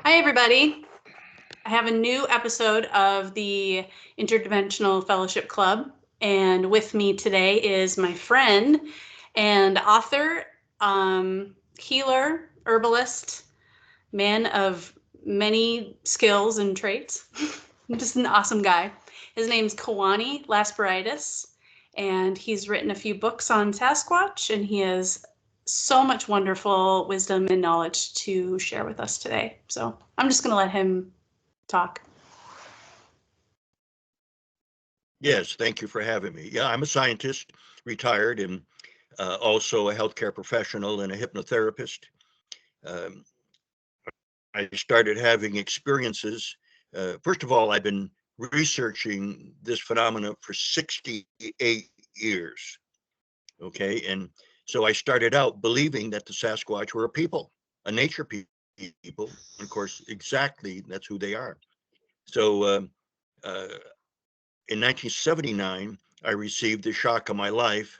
Hi, everybody. I have a new episode of the Interdimensional Fellowship Club, and with me today is my friend and author, healer, herbalist, man of many skills and traits. Just an awesome guy. His name's Kewaunee Lapseritis, and he's written a few books on Sasquatch, and he has so much wonderful wisdom and knowledge to share with us today. So I'm just going to let him talk. Yes, thank you for having me. Yeah, I'm a scientist, retired, and also a healthcare professional and a hypnotherapist. Um, I started having experiences. First of all, I've been researching this phenomena for 68 years. Okay, and so I started out believing that the Sasquatch were a people, a nature people. And of course, exactly that's who they are. So uh, in 1979, I received the shock of my life.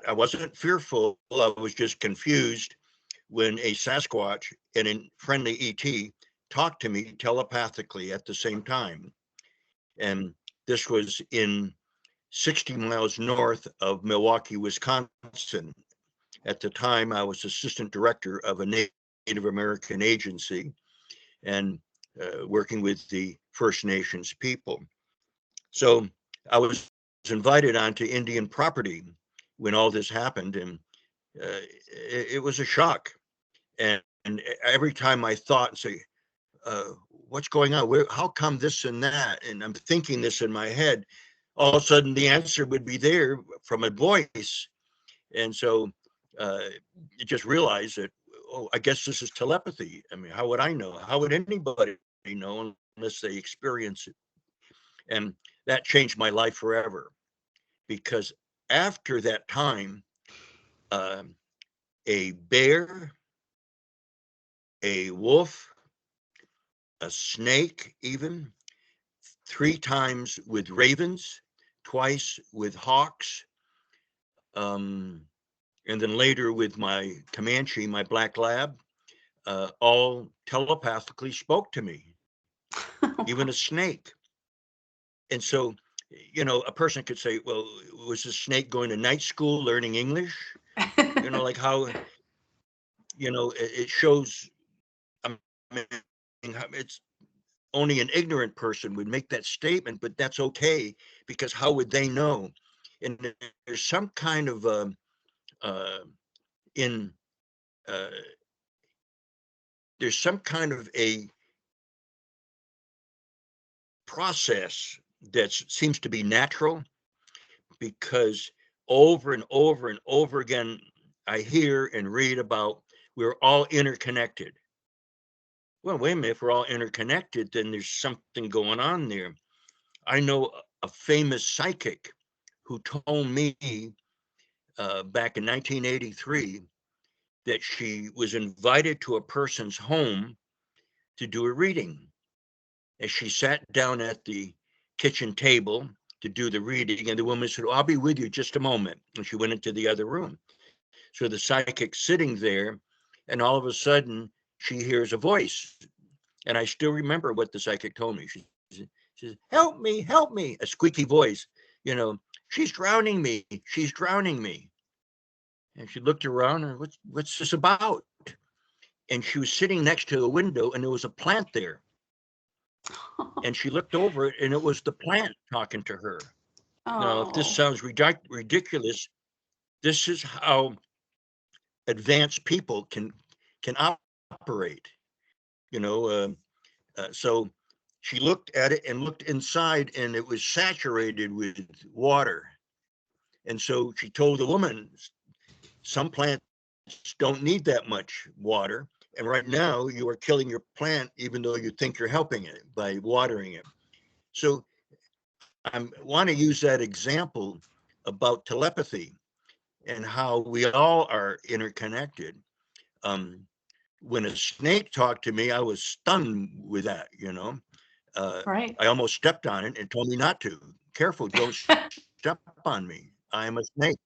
I wasn't fearful, I was just confused when a Sasquatch and a friendly ET talked to me telepathically at the same time. And this was in 60 miles north of Milwaukee, Wisconsin. At the time, I was assistant director of a Native American agency and working with the First Nations people. So I was invited onto Indian property when all this happened, and it was a shock. And every time I thought and say, what's going on? How come this and that? And I'm thinking this in my head. All of a sudden, the answer would be there from a voice. And so you just realize that, oh, I guess this is telepathy. I mean, how would I know? How would anybody know unless they experience it? And that changed my life forever, because after that time, uh, a bear, a wolf, a snake, even 3 times with ravens, twice with hawks, um, and then later with my Comanche, my black lab, all telepathically spoke to me, even a snake. And so, a person could say, well, was the snake going to night school learning English? Like how, it shows, I mean, it's only an ignorant person would make that statement, but that's okay, because how would they know? And there's some kind of uh, in uh, there's some kind of a process that seems to be natural, because over and over and over again, I hear and read about we're all interconnected. Well, wait a minute, if we're all interconnected, then there's something going on there. I know a famous psychic who told me back in 1983 that she was invited to a person's home to do a reading. As she sat down at the kitchen table to do the reading, and the woman said, I'll be with you just a moment. And she went into the other room. So the psychic's sitting there, and all of a sudden she hears a voice. And I still remember what the psychic told me. She says, help me, a squeaky voice, she's drowning me, she's drowning me. And she looked around and what's this about? And she was sitting next to a window, and there was a plant there. And she looked over it, and it was the plant talking to her. Now, if this Oh, sounds ridiculous, this is how advanced people can operate. You know, so she looked at it and looked inside, and it was saturated with water. And so she told the woman, some plants don't need that much water. And right now, you are killing your plant, even though you think you're helping it by watering it. So I want to use that example about telepathy and how we all are interconnected. Um, when a snake talked to me, I was stunned with that. right. I almost stepped on it and told me not to. Careful, don't step on me. I am a snake.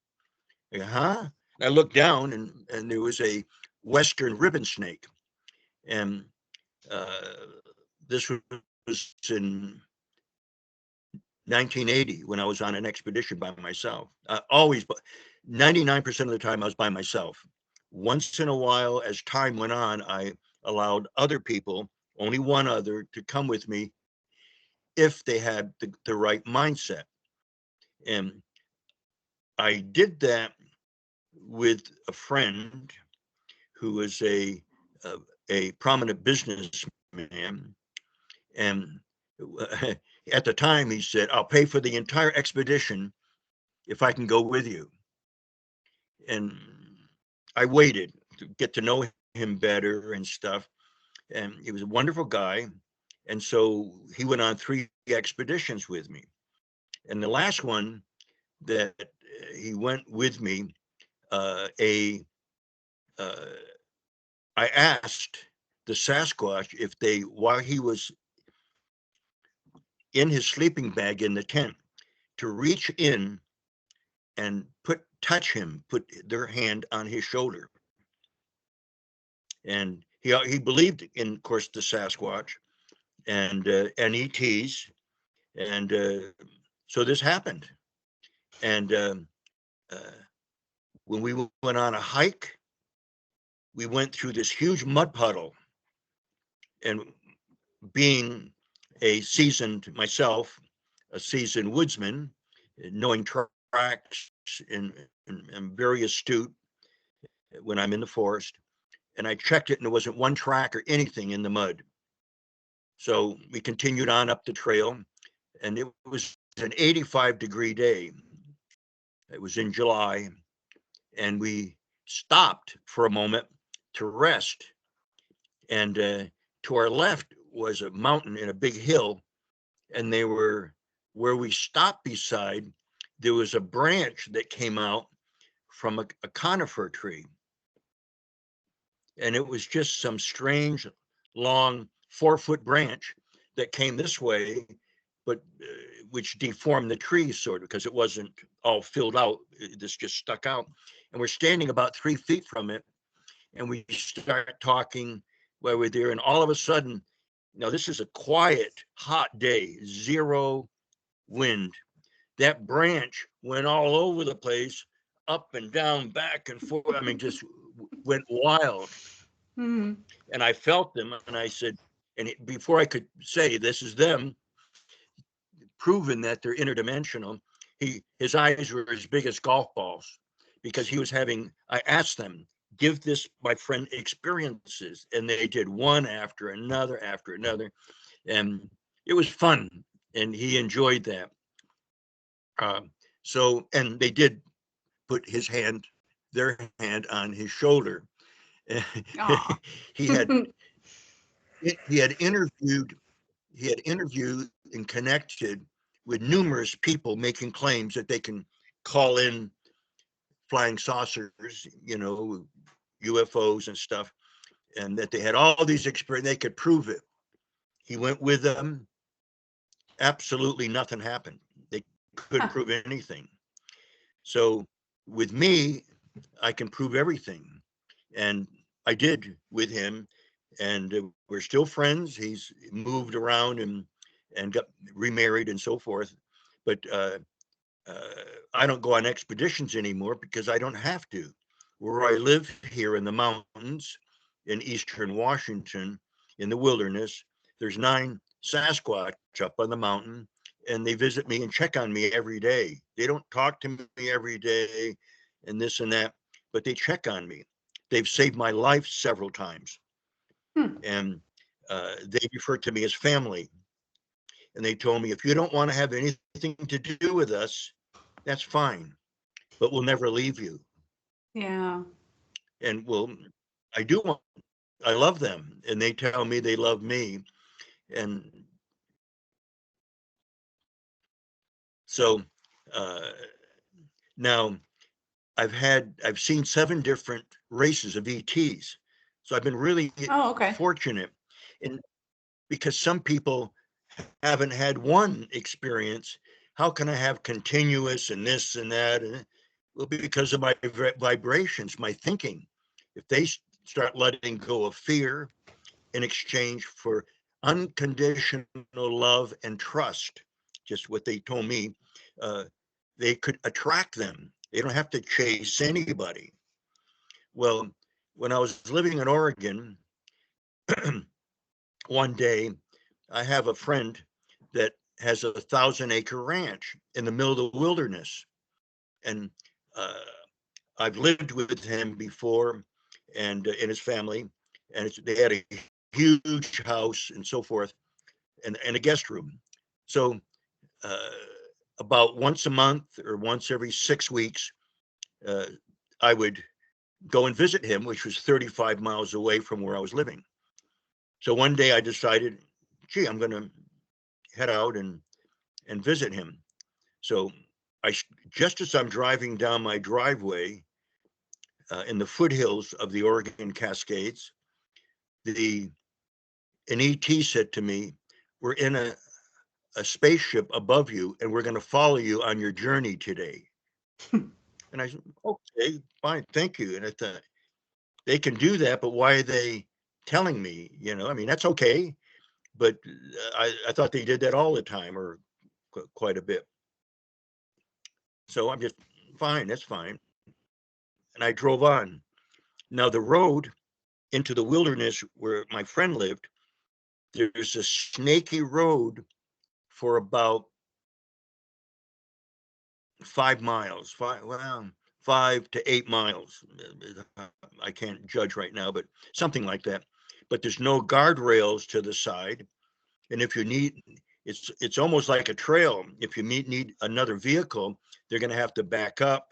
Huh? I looked down, and there was a Western ribbon snake. And This was in 1980 when I was on an expedition by myself. Always, 99% of the time I was by myself. Once in a while, as time went on, I allowed other people, only one other, to come with me if they had the right mindset. And I did that with a friend who was a prominent businessman. And at the time, he said, "I'll pay for the entire expedition if I can go with you." And I waited to get to know him better and stuff. And he was a wonderful guy. And so he went on 3 expeditions with me. And the last one that he went with me, uh, a uh, I asked the Sasquatch if they, while he was in his sleeping bag in the tent, to reach in and touch him, put their hand on his shoulder. And he believed in, of course, the Sasquatch and ETs, and so this happened. And uh, when we went on a hike, we went through this huge mud puddle, and being a seasoned woodsman, knowing tracks and very astute when I'm in the forest, and I checked it, and there wasn't one track or anything in the mud. So we continued on up the trail, and it was an 85-degree day. It was in July, and we stopped for a moment to rest. And to our left was a mountain and a big hill, and they were where we stopped beside. There was a branch that came out from a conifer tree, and it was just some strange, long 4-foot branch that came this way, but which deformed the tree sort of because it wasn't all filled out. This just stuck out, and we're standing about 3 feet from it, and we start talking while we're there, and all of a sudden, this is a quiet, hot day, 0 wind. That branch went all over the place, up and down, back and forth. I mean, just went wild. Mm-hmm. And I felt them, and I said, before I could say this is them, proven that they're interdimensional, his eyes were as big as golf balls because I asked them, give this, my friend, experiences. And they did one after another, and it was fun. And he enjoyed that. And they did put their hand on his shoulder. he had he had interviewed and connected with numerous people making claims that they can call in flying saucers, UFOs and stuff, and that they had all these experiences. They could prove it. He went with them. Absolutely nothing happened. They couldn't prove anything. So with me, I can prove everything. And I did with him. And we're still friends. He's moved around and got remarried and so forth. But I don't go on expeditions anymore because I don't have to. Where I live here in the mountains in eastern Washington, in the wilderness, there's 9 Sasquatch up on the mountain, and they visit me and check on me every day. They don't talk to me every day and this and that, but they check on me. They've saved my life several times. And they refer to me as family. And they told me, if you don't want to have anything to do with us, that's fine, but we'll never leave you. Yeah. And I love them, and they tell me they love me. And so now I've seen 7 different races of ETs. So I've been really fortunate, and because some people haven't had one experience, how can I have continuous and this and that? And well, because of my vibrations, my thinking. If they start letting go of fear in exchange for unconditional love and trust. Just what they told me. They could attract them. They don't have to chase anybody. Well, when I was living in Oregon, one day I have a friend that has a 1,000-acre ranch in the middle of the wilderness. And I've lived with him before and in his family. And they had a huge house and so forth, and a guest room. So uh, about once a month or once every 6 weeks, I would go and visit him, which was 35 miles away from where I was living. So one day I decided, gee, I'm going to head out and visit him. So just as I'm driving down my driveway in the foothills of the Oregon Cascades, an ET said to me, "We're in a spaceship above you, and we're going to follow you on your journey today." And I said, "Okay, fine, thank you." And I thought, they can do that, but why are they telling me? I mean, that's okay, but I thought they did that all the time or quite a bit. So I'm just fine. That's fine. And I drove on. Now the road into the wilderness where my friend lived, there's a snaky road for about 5 miles, 5 to 8 miles. I can't judge right now, but something like that. But there's no guardrails to the side. And if you need, it's almost like a trail. If you need another vehicle, they're going to have to back up,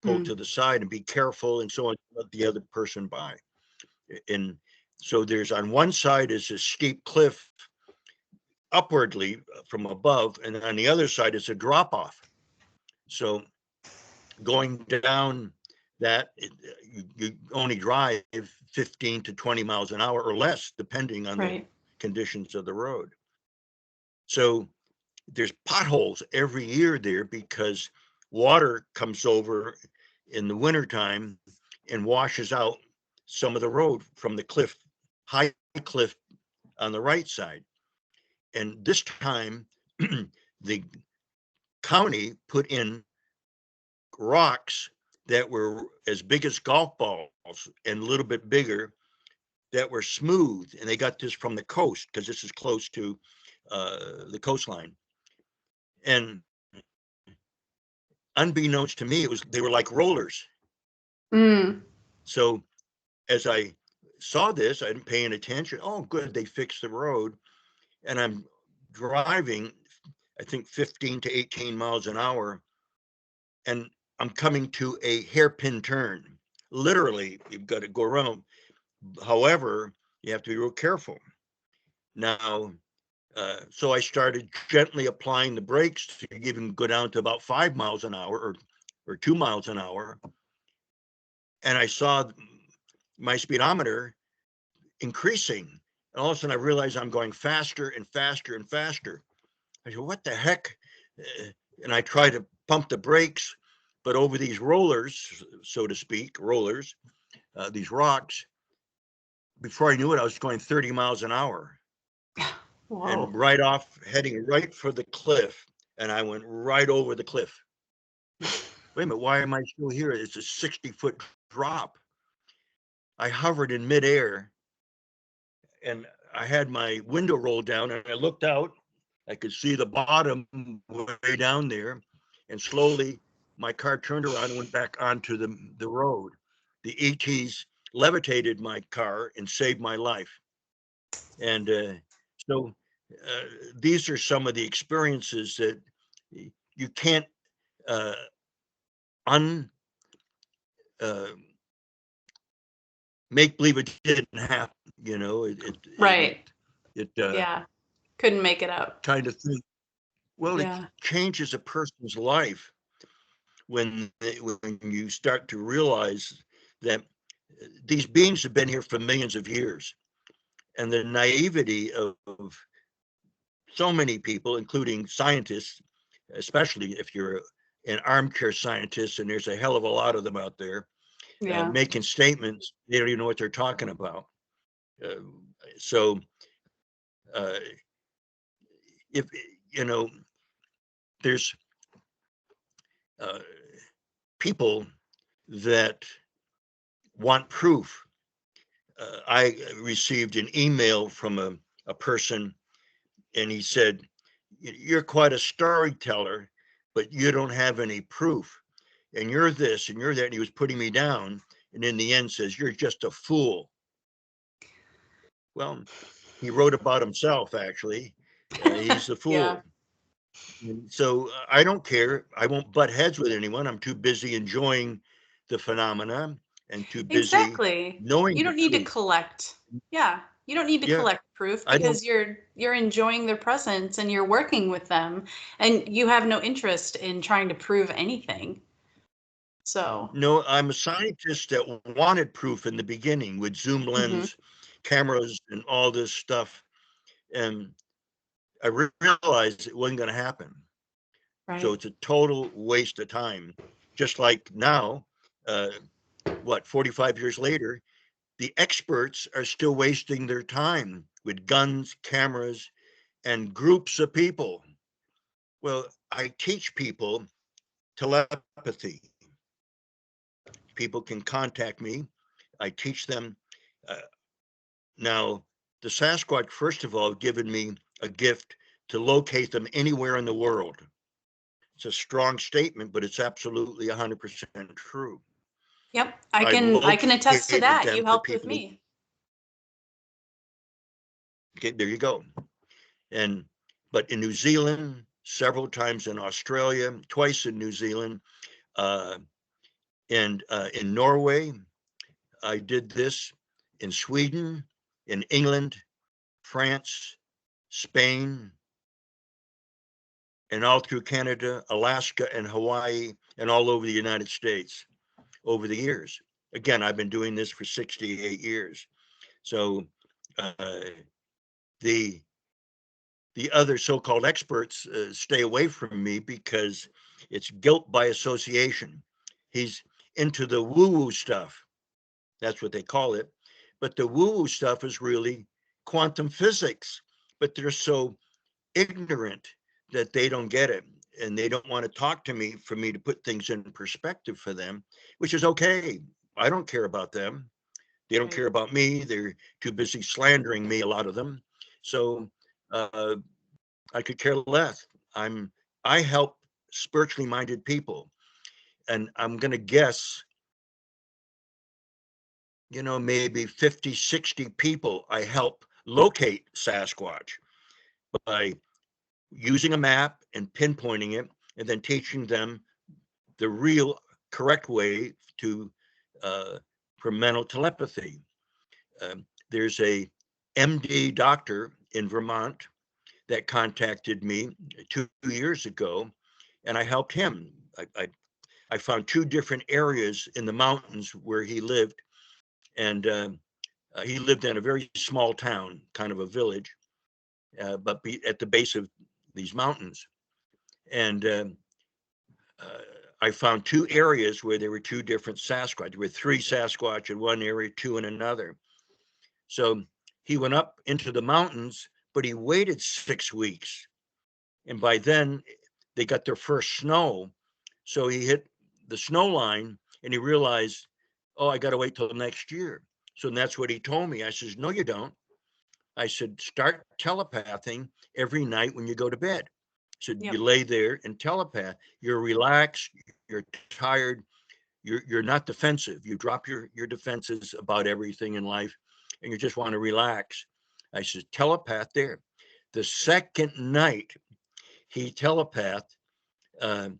pull to the side, and be careful, and so on, let the other person by. And so there's on one side is a steep cliff upwardly from above, and on the other side is a drop off. So going down that, you only drive 15 to 20 miles an hour or less, depending on the conditions of the road. So there's potholes every year there because water comes over in the wintertime and washes out some of the road from the cliff, high cliff on the right side. And this time, the county put in rocks that were as big as golf balls and a little bit bigger, that were smooth. And they got this from the coast because this is close to the coastline. And unbeknownst to me, they were like rollers. So as I saw this, I didn't pay any attention. Oh, good, they fixed the road. And I'm driving, I think 15 to 18 miles an hour, and I'm coming to a hairpin turn. Literally, you've got to go around. However, you have to be real careful. Now, so I started gently applying the brakes to even go down to about 5 miles an hour or 2 miles an hour. And I saw my speedometer increasing. And all of a sudden I realized I'm going faster and faster and faster. I said, what the heck? And I tried to pump the brakes, but over these rollers, so to speak, these rocks, before I knew it, I was going 30 miles an hour. Whoa. And right off, heading right for the cliff. And I went right over the cliff. Wait a minute, why am I still here? It's a 60-foot drop. I hovered in midair, and I had my window rolled down, and I looked out. I could see the bottom way down there, and slowly my car turned around and went back onto the road. The ETs levitated my car and saved my life. And so these are some of the experiences that you can't make believe it didn't happen. Yeah, couldn't make it up kind of thing. Well, it changes a person's life when you start to realize that these beings have been here for millions of years, and the naivety of so many people, including scientists, especially if you're an armchair scientist, and there's a hell of a lot of them out there, making statements they don't even know what they're talking about. So if you know, there's people that want proof. I received an email from a person, and he said, "You're quite a storyteller, but you don't have any proof. And you're this and you're that." And he was putting me down. And in the end says, "You're just a fool." Well, he wrote about himself, actually. He's the Yeah, fool. So I don't care. I won't butt heads with anyone. I'm too busy enjoying the phenomena and too busy exactly. knowing You the don't need to truth. collect. Yeah, you don't need to Yeah, collect proof I don't because you're enjoying their presence and you're working with them, and you have no interest in trying to prove anything. So, know. I'm a scientist that wanted proof in the beginning with zoom hmm, lens cameras and all this stuff. And I realized it wasn't going to happen. So right. it's a total waste of time. Just like now, uh, 45 years later, the experts are still wasting their time with guns, cameras, and groups of people. Well, I teach people telepathy. People can contact me. I teach them. Uh, Now, the Sasquatch, first of all, given me a gift to locate them anywhere in the world. It's a strong statement, but it's absolutely 100% true. Yep, I I can attest to located that. You them for helped with people. me. Okay, there you go. And but in New Zealand, several times in Australia, twice in New Zealand, uh, and in Norway, I did this in Sweden, in England, France, Spain, and all through Canada, Alaska, and Hawaii, and all over the United States over the years. Again, I've been doing this for 68 years. So uh, the the other so-called experts stay away from me because it's guilt by association. He's into the woo-woo stuff. That's what they call it. But the woo-woo stuff is really quantum physics. But they're so ignorant that they don't get it. And they don't want to talk to me for me to put things in perspective for them, which is okay. I don't care about them. They don't Right. care about me. They're too busy slandering me, a lot of them. So uh, I could care less. I help spiritually minded people, and I'm going to guess, maybe 50, 60 people I help locate Sasquatch by using a map and pinpointing it, and then teaching them the real correct way to for mental telepathy. There's a MD doctor in Vermont that contacted me 2 years ago, and I helped him. I found two different areas in the mountains where he lived, and he lived in a very small town, kind of a village, but at the base of these mountains. And uh, I found two areas where there were two different Sasquatch. There were three Sasquatch in one area, two in another. So he went up into the mountains, but he waited 6 weeks. And by then, they got their first snow. So he hit the snow line and he realized, oh, I got to wait till next year. So that's what he told me. I says, no, you don't. I said, start telepathing every night when you go to bed. So you Yep. lay there and telepath. You're relaxed. You're tired. You're not defensive. You drop your defenses about everything in life, and you just want to relax. I said, telepath there. The second night he telepathed, uh,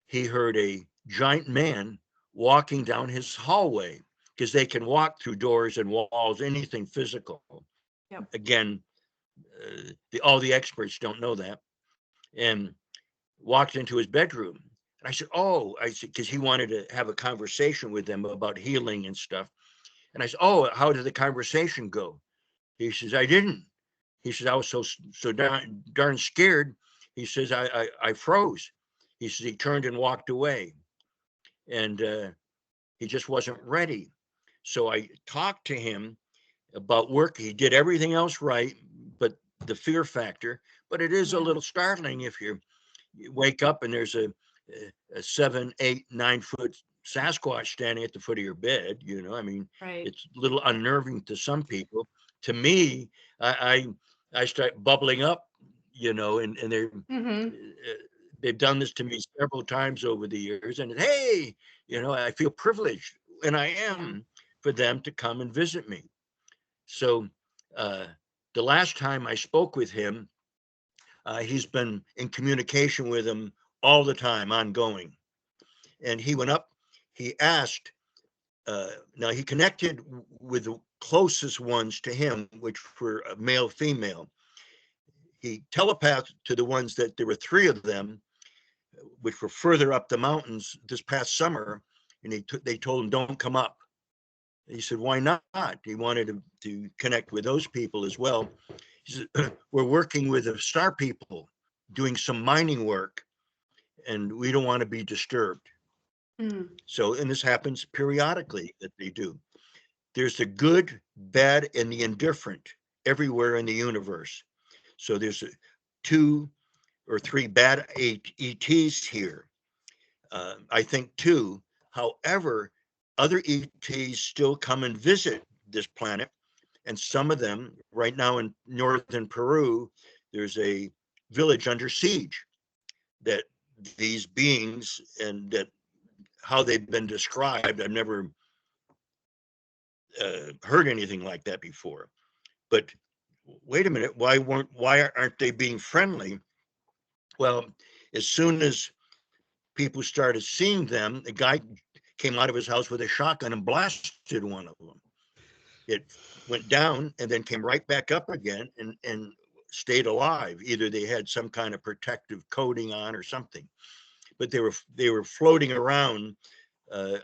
he heard a giant man walking down his hallway because they can walk through doors and walls, anything physical. Yep. Again, all the experts don't know that. And walked into his bedroom. And I said, oh, I said, because he wanted to have a conversation with them about healing and stuff. And I said, oh, how did the conversation go? He says, I didn't. He says, I was so darn scared. He says, I froze. He says, he turned and walked away. And he just wasn't ready. So I talked to him, about work. He did everything else right, but the fear factor. But it is a Yeah. little startling if you wake up and there's a 7, 8, 9 foot Sasquatch standing at the foot of your bed. I mean, Right. it's a little unnerving to some people. To me, I start bubbling up, and Mm-hmm. they've done this to me several times over the years. And hey, I feel privileged, and I Yeah. am, for them to come and visit me. So uh, the last time I spoke with him, he's been in communication with him all the time, ongoing. And he went up, he asked, now he connected with the closest ones to him, which were male, female. He telepathed to the ones that there were three of them, which were further up the mountains this past summer. And they told him, don't come up. He said, why not? He wanted to connect with those people as well. He said, we're working with the star people doing some mining work, and we don't want to be disturbed. Mm. So, and this happens periodically that they do. There's the good, bad, and the indifferent everywhere in the universe. So there's 2 or 3 bad ETs here. I think 2. However, other ETs still come and visit this planet, and some of them, right now in northern Peru, there's a village under siege that these beings, and that how they've been described, I've never heard anything like that before. But wait a minute, why aren't they being friendly? Well, as soon as people started seeing them, the guy came out of his house with a shotgun and blasted one of them. It went down and then came right back up again, and stayed alive. Either they had some kind of protective coating on or something, but they were floating around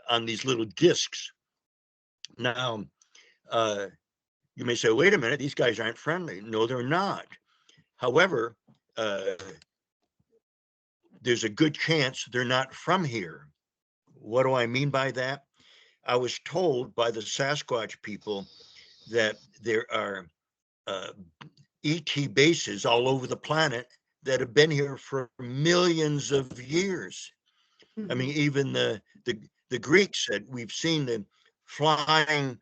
on these little discs. Now, uh, you may say, wait a minute, these guys aren't friendly. No, they're not. However, uh, there's a good chance they're not from here. What do I mean by that? I was told by the Sasquatch people that there are uh, ET bases all over the planet that have been here for millions of years. I Mm-hmm. mean, even the Greeks said we've seen the flying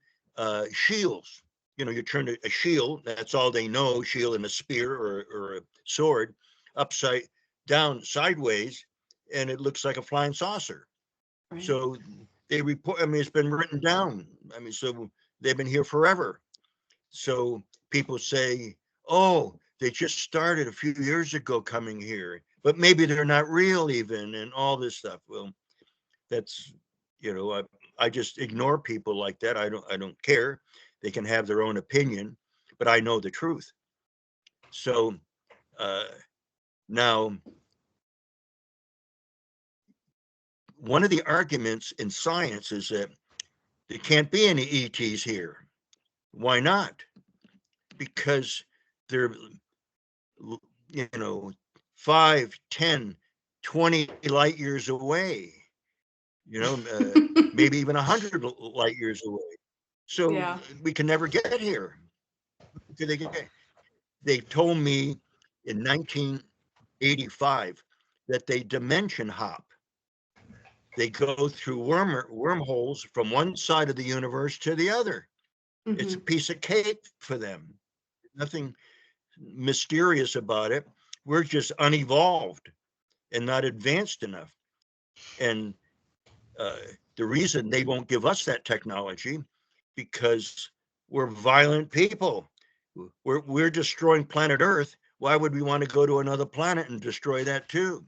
shields. You turn a shield, that's all they know, shield and a spear or a sword, upside down, sideways, and it looks like a flying saucer. Right. So they report, I mean, it's been written down. I mean, so they've been here forever. So people say, oh, they just started a few years ago coming here, but maybe they're not real even, and all this stuff. Well, that's, I just ignore people like that. I don't care. They can have their own opinion, but I know the truth. So uh, now, one of the arguments in science is that there can't be any ETs here. Why not? Because they're, 5, 10, 20 light years away, you know, uh, maybe even 100 light years away. So Yeah. we can never get here. They told me in 1985 that they dimension hop. They go through wormholes from one side of the universe to the other. It's Mm-hmm. a piece of cake for them. Nothing mysterious about it. We're just unevolved and not advanced enough. And uh, the reason they won't give us that technology, because we're violent people. We're destroying planet Earth. Why would we want to go to another planet and destroy that too?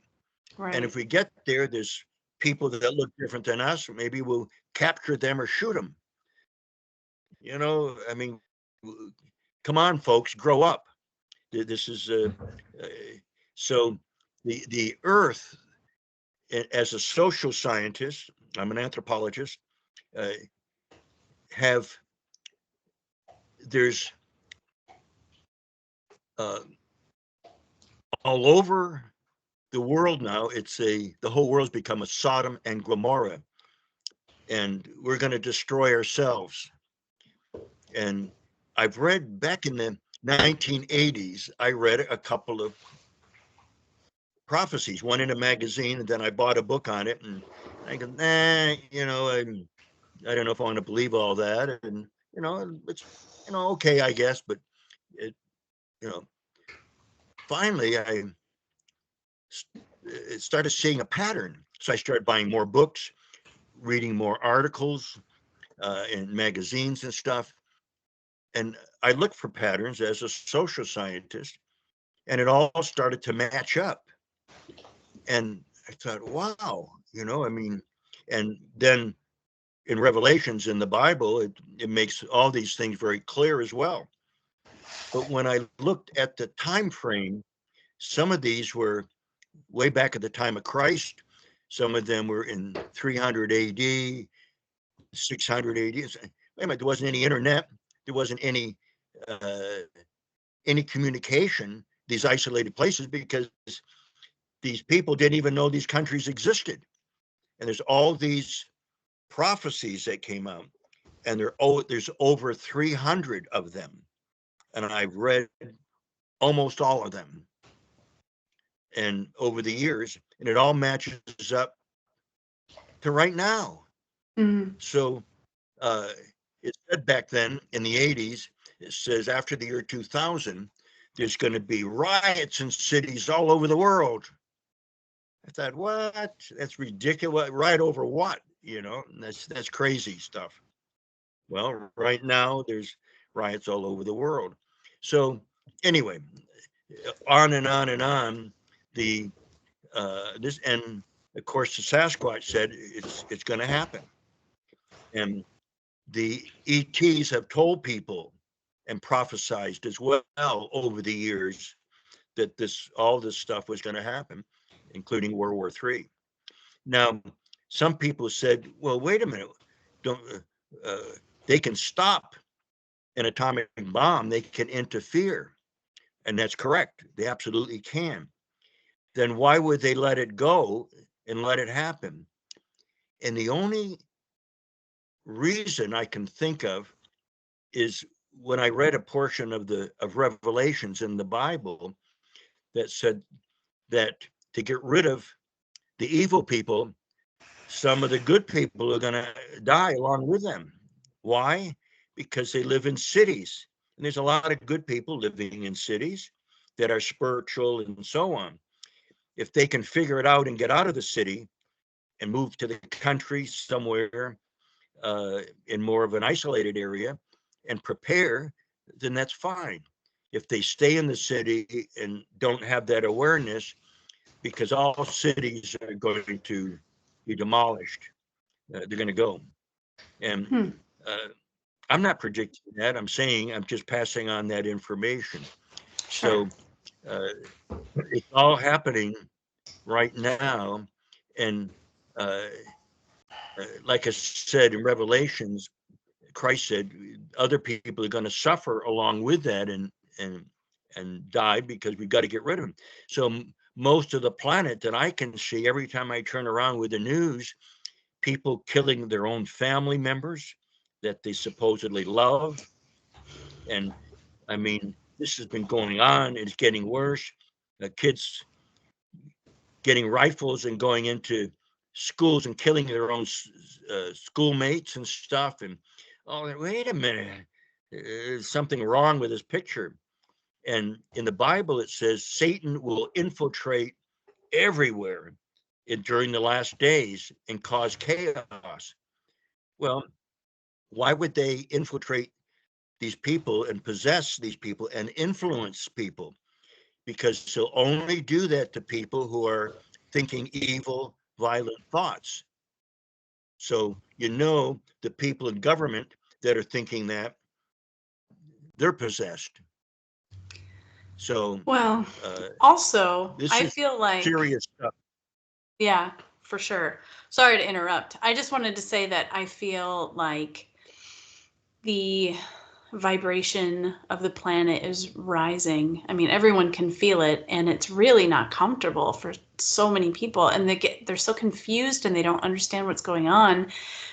And Right. if we get there, there's people that look different than us. Maybe we'll capture them or shoot them. I mean, come on, folks, grow up. This is uh, so the Earth, as a social scientist, I'm an anthropologist. Uh, have There's uh, all over the world now. The whole world's become a Sodom and Gomorrah, and we're going to destroy ourselves. And I've read back in the 1980s, I read a couple of prophecies, one in a magazine, and then I bought a book on it, and I go, I don't know if I want to believe all that, and it's okay, I guess, but it, you know, finally I started seeing a pattern, so I started buying more books, reading more articles in magazines and stuff, and I looked for patterns as a social scientist, and it all started to match up. And I thought, wow, I mean, and then in Revelations in the Bible, it makes all these things very clear as well. But when I looked at the time frame, some of these were way back at the time of Christ. Some of them were in 300 AD, 600 AD. Wait a minute, there wasn't any internet. There wasn't any communication, these isolated places, because these people didn't even know these countries existed. And there's all these prophecies that came out, and there's over 300 of them, and I've read almost all of them, and over the years, and it all matches up to right now. Mm-hmm. So uh, it said back then in the 80s, it says after the year 2000, there's going to be riots in cities all over the world. I thought, what? That's ridiculous. Riot over what? That's crazy stuff. Well, right now there's riots all over the world. So anyway, on and on and on. The this and of course the Sasquatch said it's going to happen, and the ETs have told people and prophesized as well over the years that all this stuff was going to happen, including World War III. Now, some people said, "Well, wait a minute, don't they can stop an atomic bomb? They can interfere," and that's correct. They absolutely can. Then why would they let it go and let it happen? And the only reason I can think of is when I read a portion of Revelations in the Bible that said that to get rid of the evil people, some of the good people are going to die along with them. Why? Because they live in cities. And there's a lot of good people living in cities that are spiritual and so on. If they can figure it out and get out of the city and move to the country somewhere in more of an isolated area and prepare, then that's fine. If they stay in the city and don't have that awareness, because all cities are going to be demolished, they're going to go. And I'm not predicting that. I'm just passing on that information. Sure. So it's all happening right now. And like I said in Revelations, Christ said other people are going to suffer along with that and die because we've got to get rid of them. So most of the planet that I can see every time I turn around with the news, people killing their own family members that they supposedly love. And I mean, this has been going on. It's getting worse. Kids getting rifles and going into schools and killing their own schoolmates and stuff. And wait a minute, there's something wrong with this picture. And in the Bible, it says Satan will infiltrate everywhere during the last days and cause chaos. Well, why would they infiltrate these people and possess these people and influence people? Because they'll only do that to people who are thinking evil, violent thoughts. So, the people in government that are thinking that, they're possessed. So, Well, also, this I is feel like, serious stuff. yeah, for sure. Sorry to interrupt. I just wanted to say that I feel like the vibration of the planet is rising. I mean, everyone can feel it, and it's really not comfortable for so many people, and they're so confused and they don't understand what's going on.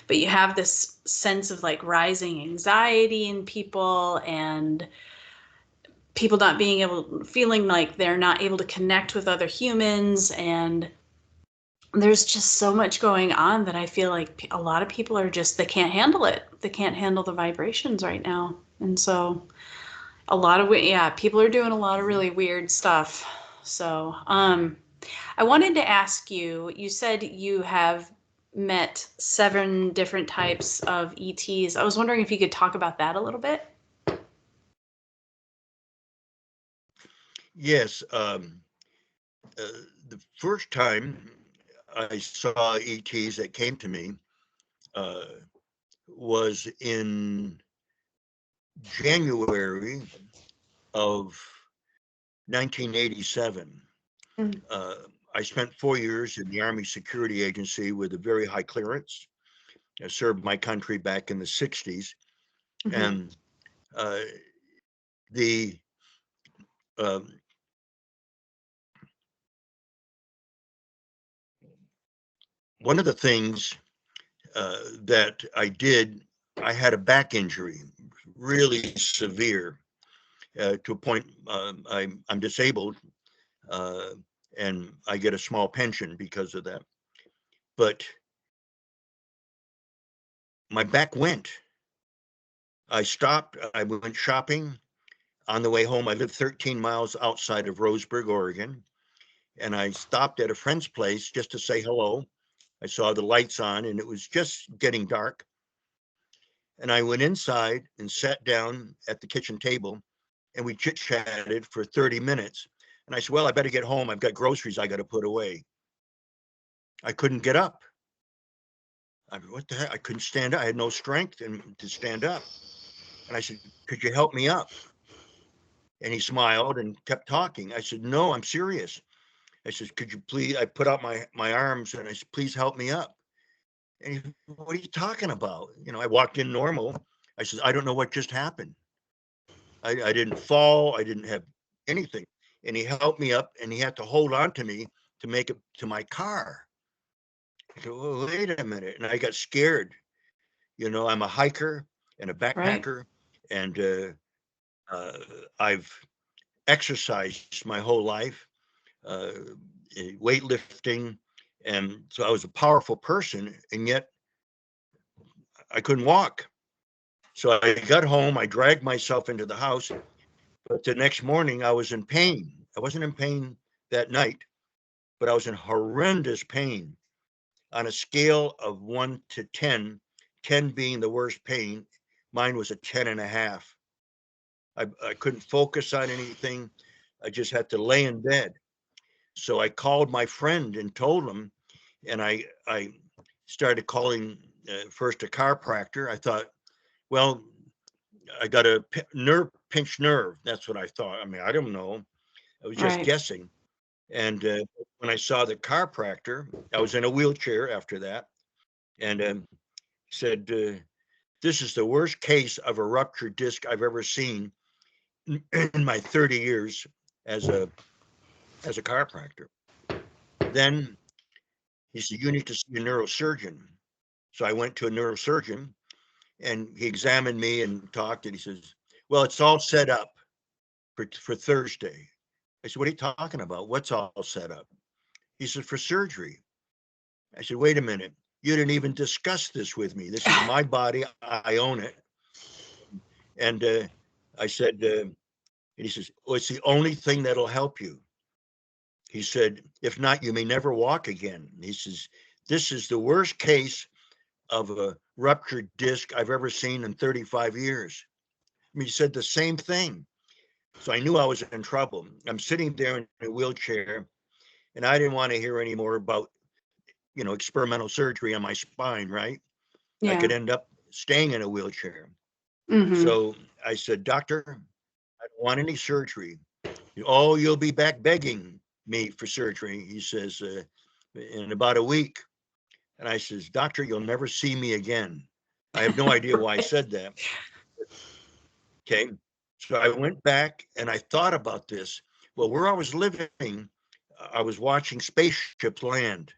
But you have this sense of like rising anxiety in people, and people not being able, feeling like they're not able to connect with other humans, and there's just so much going on that I feel like a lot of people are just, they can't handle it. They can't handle the vibrations right now. And so a lot of, yeah, people are doing a lot of really weird stuff. So, I wanted to ask you, you said you have met 7 different types of ETs. I was wondering if you could talk about that a little bit. Yes. The first time I saw ETs that came to me uh, was in January of 1987. Mm. Uh, I spent 4 years in the Army Security Agency with a very high clearance. I served my country back in the 60s. Mm-hmm. And uh, the um, one of the things that I did, I had a back injury, really severe, to a point I'm disabled, uh, and I get a small pension because of that. But my back went. I stopped. I went shopping. On the way home, I lived 13 miles outside of Roseburg, Oregon, and I stopped at a friend's place just to say hello. I saw the lights on, and it was just getting dark. And I went inside and sat down at the kitchen table, and we chit chatted for 30 minutes. And I said, well, I better get home. I've got groceries I got to put away. I couldn't get up. I mean, what the heck? I couldn't stand up. I had no strength to stand up. And I said, could you help me up? And he smiled and kept talking. I said, no, I'm serious. I said, could you please? I put out my arms and I said, please help me up. And he said, what are you talking about? I walked in normal. I said, I don't know what just happened. I didn't fall. I didn't have anything. And he helped me up, and he had to hold on to me to make it to my car. I said, well, wait a minute. And I got scared. I'm a hiker and a Right. backpacker, and uh, I've exercised my whole life, uh, weightlifting. And so I was a powerful person, and yet I couldn't walk. So I got home, I dragged myself into the house, but the next morning I was in pain. I wasn't in pain that night, but I was in horrendous pain on a scale of 1 to 10, 10 being the worst pain. Mine was a 10 and a half. I couldn't focus on anything. I just had to lay in bed. So I called my friend and told him, and I started calling first a chiropractor. I thought, well, I got a pinched nerve. That's what I thought. I mean, I don't know. I was just Right. guessing. And when I saw the chiropractor, I was in a wheelchair after that, and said, "This is the worst case of a ruptured disc I've ever seen in my 30 years as a chiropractor." Then he said, "You need to see a neurosurgeon." So I went to a neurosurgeon, and he examined me and talked, and he says, "Well, it's all set up for Thursday." I said, "What are you talking about? What's all set up?" He said, "For surgery." I said, "Wait a minute. You didn't even discuss this with me. This is my body. I own it." And I said, and he says, "Well, it's the only thing that'll help you." He said, "If not, you may never walk again." He says, "This is the worst case of a ruptured disc I've ever seen in 35 years." I mean, he said the same thing. So I knew I was in trouble. I'm sitting there in a wheelchair, and I didn't want to hear any more about, experimental surgery on my spine, right? I Yeah. could end up staying in a wheelchair. Mm-hmm. So I said, "Doctor, I don't want any surgery." "Oh, you'll be back begging me for surgery," he says, "in about a week." And I says, "Doctor, you'll never see me again." I have no idea why I Right. said that. Okay. So I went back and I thought about this. Well, where I was living, I was watching spaceships land.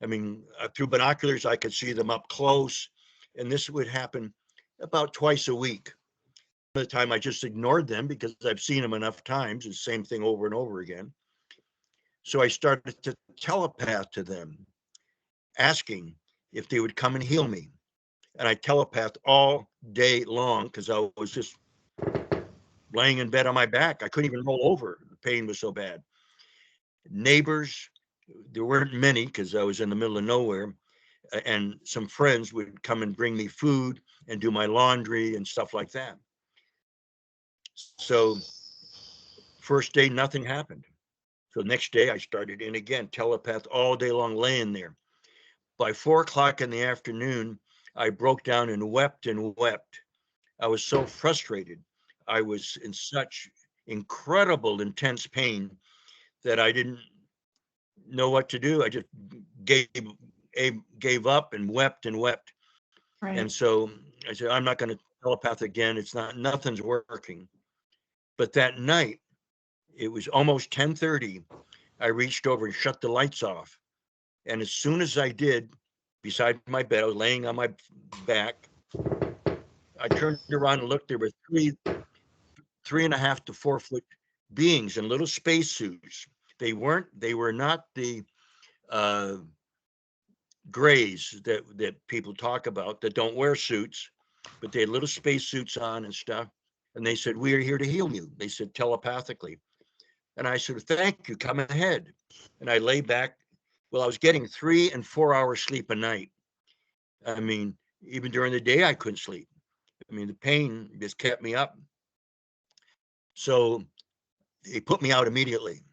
I mean, through binoculars, I could see them up close. And this would happen about twice a week. The time I just ignored them because I've seen them enough times, the same thing over and over again. So I started to telepath to them, asking if they would come and heal me. And I telepathed all day long because I was just laying in bed on my back. I couldn't even roll over. The pain was so bad. Neighbors, there weren't many because I was in the middle of nowhere, and some friends would come and bring me food and do my laundry and stuff like that. So first day, nothing happened. So next day I started in again, telepath all day long, laying there. By 4 o'clock in the afternoon, I broke down and wept and wept. I was so frustrated. I was in such incredible, intense pain that I didn't know what to do. I just gave gave up and wept and wept. And Right. so I said, I'm not going to telepath again. It's not, nothing's working. But that night, it was almost 10:30. I reached over and shut the lights off. And as soon as I did, beside my bed, I was laying on my back. I turned around and looked. There were 3.5 to 4 foot beings in little spacesuits. They were not the uh, grays that people talk about that don't wear suits, but they had little spacesuits on and stuff. And they said, "We are here to heal you." They said telepathically. And I said, "Thank you, come ahead." And I lay back. Well, I was getting 3 and 4 hours sleep a night. I mean, even during the day, I couldn't sleep. I mean, the pain just kept me up. So they put me out immediately.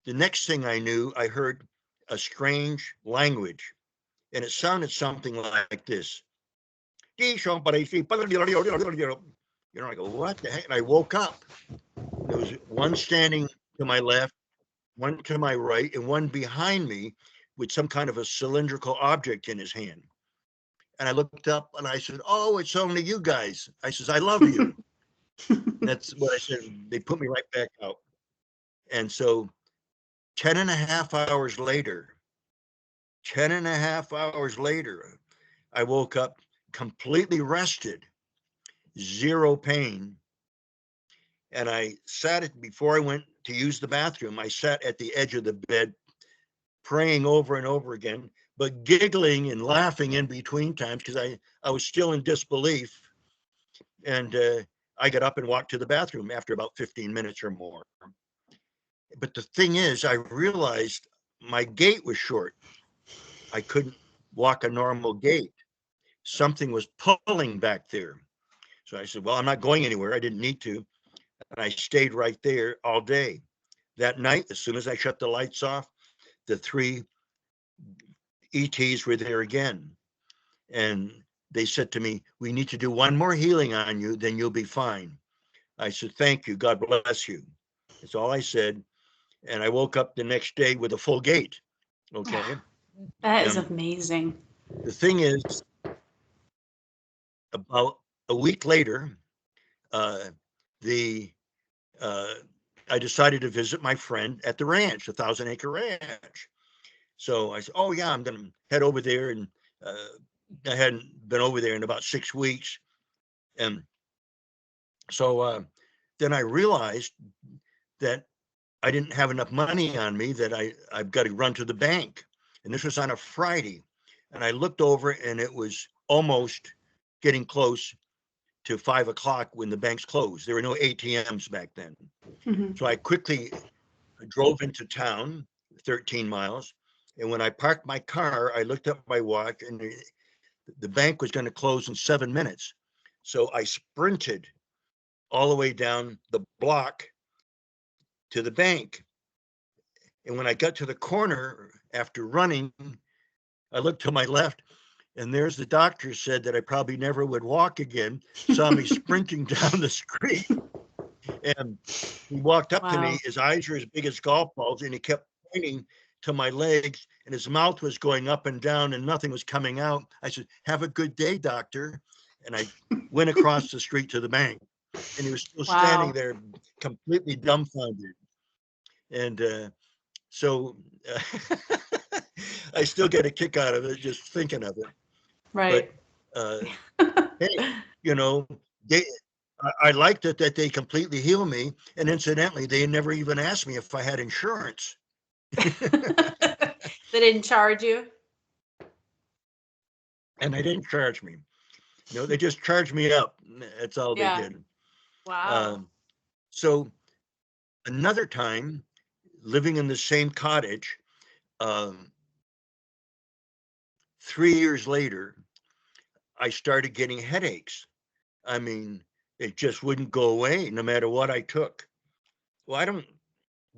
The next thing I knew, I heard a strange language, and it sounded something like this. You know, I go, what the heck? And I woke up. There was one standing to my left, one to my right, and one behind me with some kind of a cylindrical object in his hand. And I looked up and I said, "Oh, it's only you guys." I says, "I love you." That's what I said. They put me right back out. And so 10 and a half hours later, 10 and a half hours later, I woke up completely rested, zero pain. And I sat it before I went to use the bathroom. I sat at the edge of the bed, praying over and over again, but giggling and laughing in between times because I was still in disbelief. And I got up and walked to the bathroom after about 15 minutes or more. But the thing is, I realized my gait was short. I couldn't walk a normal gait. Something was pulling back there. So I said, "Well, I'm not going anywhere. I didn't need to." And I stayed right there all day. That night, as soon as I shut the lights off, the three ETs were there again. And they said to me, "We need to do one more healing on you, then you'll be fine." I said, "Thank you. God bless you." That's all I said. And I woke up the next day with a full gait. Okay. That is And amazing. the thing is, about a week later, uh, the uh, I decided to visit my friend at the ranch, the 1,000 Acre Ranch. So I said, "Oh yeah, I'm going to head over there." And I hadn't been over there in about 6 weeks. And so then I realized that I didn't have enough money on me, that I've got to run to the bank. And this was on a Friday. And I looked over and it was almost getting close to 5 o'clock when the banks closed. There were no ATMs back then. Mhm. So I quickly drove into town, 13 miles. And when I parked my car, I looked at my watch and the bank was going to close in 7 minutes. So I sprinted all the way down the block to the bank. And when I got to the corner after running, I looked to my left, and there's the doctor said that I probably never would walk again, saw me sprinting down the street. And he walked up to me. Wow. His eyes were as big as golf balls, and he kept pointing to my legs, and his mouth was going up and down, and nothing was coming out. I said, "Have a good day, doctor." And I went across the street to the bank, and he was still standing Wow. there, completely dumbfounded. And so I still get a kick out of it just thinking of it. But Right. uh, hey, you know, they I liked it that they completely healed me, and incidentally, they never even asked me if I had insurance. They didn't charge you? And they didn't charge me. They just charged me up. That's all they Yeah. did. Wow. Um, so another time, living in the same cottage, um, 3 years later, I started getting headaches. I mean, it just wouldn't go away no matter what I took. Well, I don't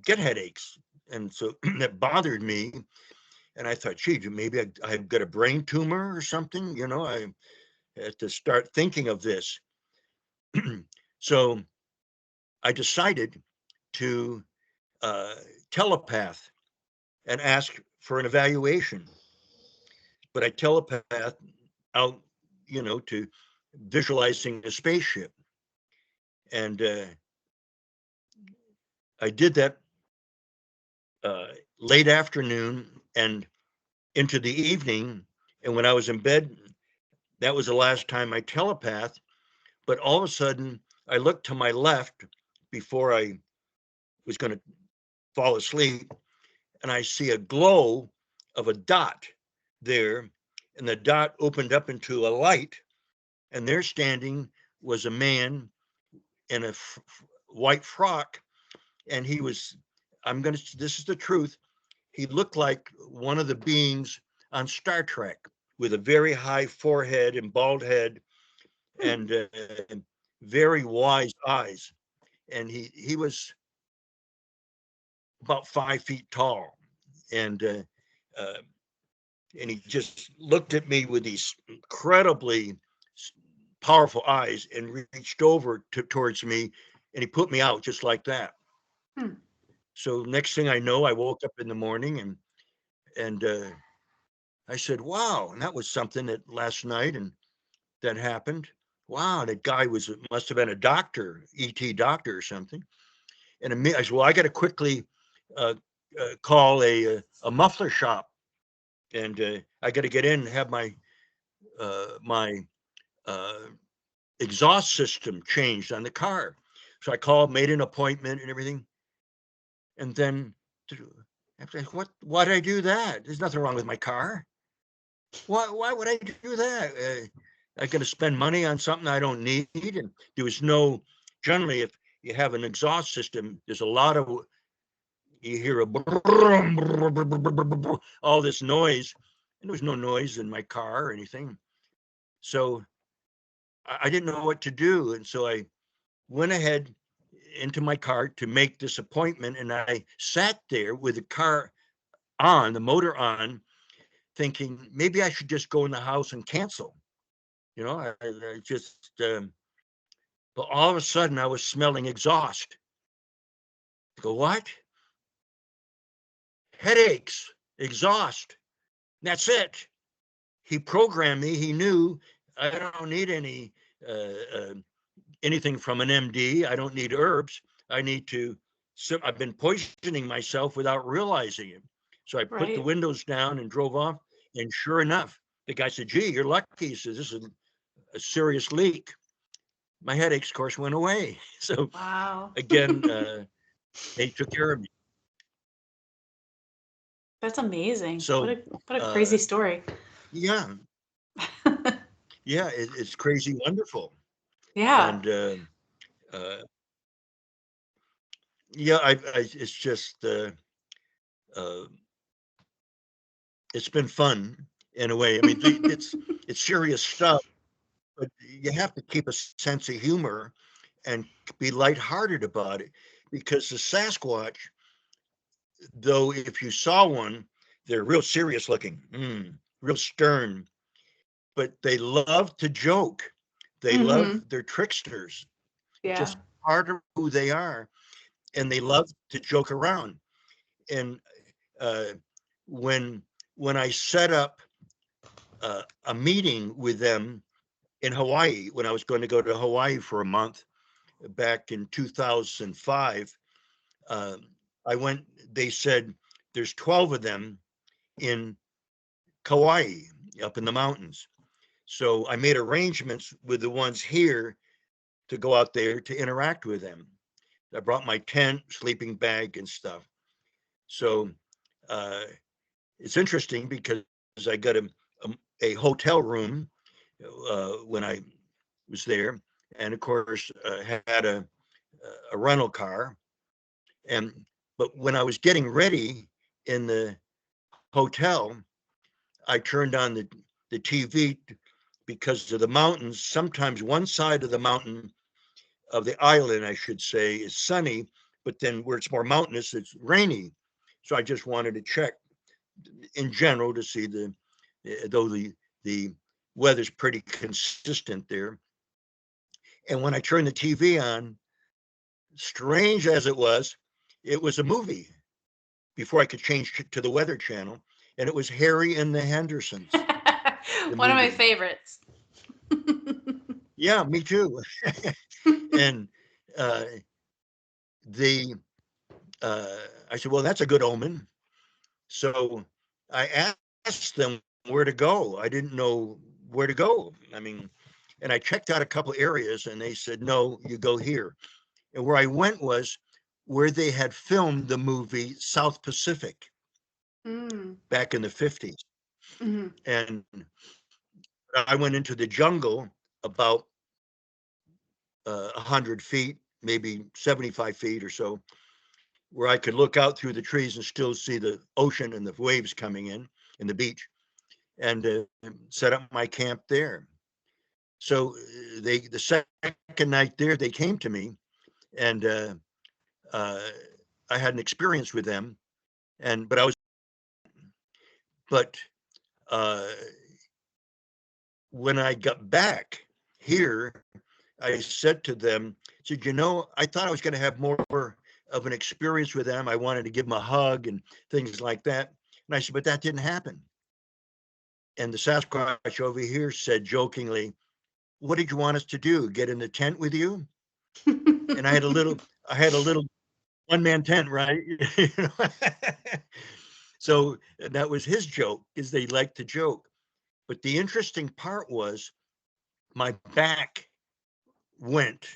get headaches. And so that bothered me. And I thought, gee, maybe I've got a brain tumor or something. I had to start thinking of this. So I decided to uh, telepath and ask for an evaluation. But I telepath out, to visualizing a spaceship. And I did that uh, late afternoon and into the evening. And when I was in bed, that was the last time I telepathed. But all of a sudden, I looked to my left before I was going to fall asleep, and I see a glow of a dot there. And the dot opened up into a light, and there standing was a man in a white frock. And he was, this is the truth, he looked like one of the beings on Star Trek with a very high forehead and bald head and very wise eyes. And he was about 5 feet tall, and uh, and he just looked at me with these incredibly powerful eyes and reached over towards me, and he put me out just like that. Hmm. So next thing I know, I woke up in the morning, and I said, "Wow!" And that was something that last night and that happened. Wow, that guy must have been a doctor, ET doctor or something. And I said, "Well, I got to quickly uh, call a muffler shop, and I got to get in and have my uh, exhaust system changed on the car." So I called, made an appointment, and everything. And then I was like, Why did I do that? There's nothing wrong with my car. Why would I do that? I'm going to spend money on something I don't need. And there was generally, if you have an exhaust system, there's a lot of, you hear all this noise, and there was no noise in my car or anything. So I didn't know what to do. And so I went ahead into my car to make this appointment. And I sat there with the car on, the motor on, thinking maybe I should just go in the house and cancel. I just, but all of a sudden I was smelling exhaust. I go, what? Headaches, exhaust. That's it. He programmed me. He knew I don't need uh, uh, anything from an MD. I don't need herbs. I need to. So I've been poisoning myself without realizing it. So I put the Right. windows down and drove off. And sure enough, the guy said, "Gee, you're lucky." He says, "This is a serious leak." My headaches, of course, went away. So Wow. again, they took care of me. That's amazing. What So a what a uh, crazy story. yeah, yeah, it's crazy, wonderful, Yeah. and uh, yeah, it's just uh, it's been fun in a way. I mean, it's serious stuff, but you have to keep a sense of humor and be lighthearted about it, because the Sasquatch, though, if you saw one, they're real serious looking, real stern, but they love to joke. They love, Mhm. they're tricksters. It's Yeah. just part of who they are, and they love to joke around. And uh, when when I set up a meeting with them in Hawaii, when I was going to go to Hawaii for a month back in 2005, uh, I went, they said there's 12 of them in Kauai up in the mountains. So I made arrangements with the ones here to go out there to interact with them. I brought my tent, sleeping bag, and stuff. So uh, it's interesting because I got a hotel room when I was there, and of course had a rental car. And but when I was getting ready in the hotel, I turned on the TV because of the mountains. Sometimes one side of the mountain of the island, I should say, is sunny, but then where it's more mountainous, it's rainy. So I just wanted to check in general to see though the weather's pretty consistent there. And when I turned the TV on, strange as it was a movie before I could change to the Weather Channel, and it was Harry and the Hendersons, the One of my movie. favorites. Yeah, me too. And uh, the I said, well, that's a good omen. So I asked them where to go. I didn't know where to go. I mean, and I checked out a couple areas, and they said, no, you go here. And where I went was where they had filmed the movie South Pacific back in the 50s. Mm-hmm. And I went into the jungle about 100 feet, maybe 75 feet or so, where I could look out through the trees and still see the ocean and the waves coming in the beach, and set up my camp there. So the second night there, they came to me, and uh, I had an experience with them, but but uh, when I got back here, I said to them, said, I thought I was going to have more of an experience with them. I wanted to give them a hug and things like that. And I said, but that didn't happen. And the Sasquatch over here said jokingly, what did you want us to do? Get in the tent with you? And I had a little one-man tent, right? So that was his joke, is they like to joke. But the interesting part was my back went